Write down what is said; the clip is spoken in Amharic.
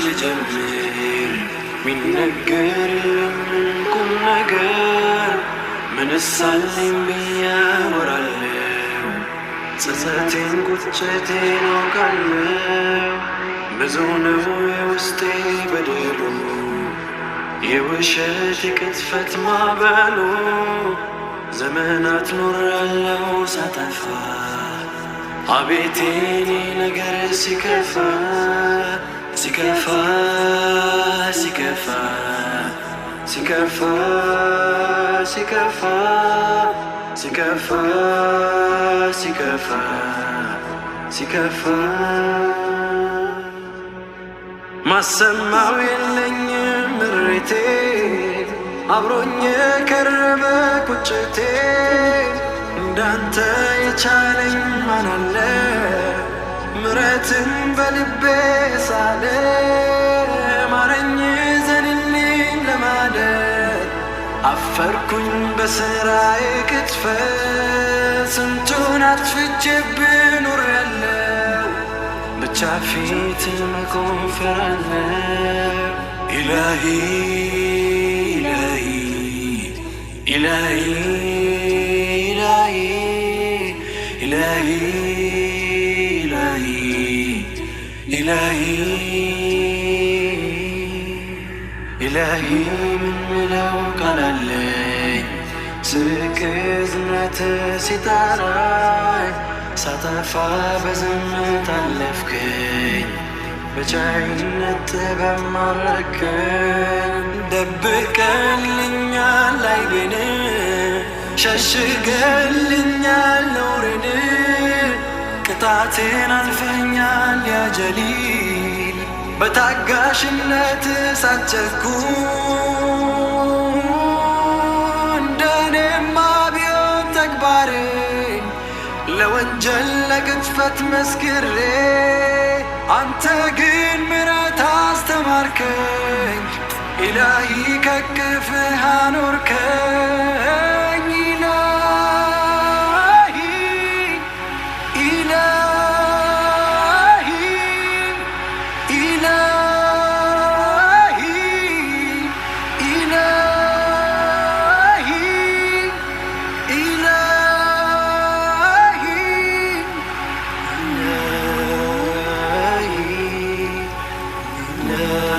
ልጀምር ሚነገር ቁም ነገር ምንሳለኝ ብዬ አወራለሁ ጸጸቴን ቁጭቴን አውቃለሁ ብዙ ነው የውስጤ በደሉ የውሸት የቅጥፈት ማዕበሉ ዘመናት ኖሬያለሁ ሳጠፋ አቤት የኔ ነገር ሲከፋ ሲከፋ ሲከፋ ሲከፋ ሲከፋ ሲከፋ ሲከፋ ሲከፋ ማሰማው የለኝም ምሬቴ አብሮኝ የከረመ ቁጭቴ እንዳንተ የቻለኝ ማን አለ ምሕረትን በልቤ ሳለ ማረኝ ዘንልኝ ለማለት አፈርኩኝ በስራዬ ቅጥፈት ስንቱን አጥፍቼብህ ኖሬያለሁ ብቻ ፊት መቆም ፈራለሁ ኢላሂ ኢላሂ ኢላሂ ኢላሂ ኢላሂ ኢላሂ ምን ምለው ቃል አለኝ ስቅዝነት ሲጠራኝ ሳጠፋ በዝምታ አለፍከኝ በቻይነት ጥበብ ማረከኝ ደብቀልኛል ዓይኔን ሸሽገልኛል ነውሬን ቅጣቴን አልፈኛል ያ ጀሊል በታጋሽነት ሳትቸኩል እንደኔማ ቢሆን ተግባሬ ለወንጀል ለቅጥፈት መስክሬ አንተ ግን ምሕረት አስተማርከኝ ኢላሂ ከቅፍህ አኖርከኝ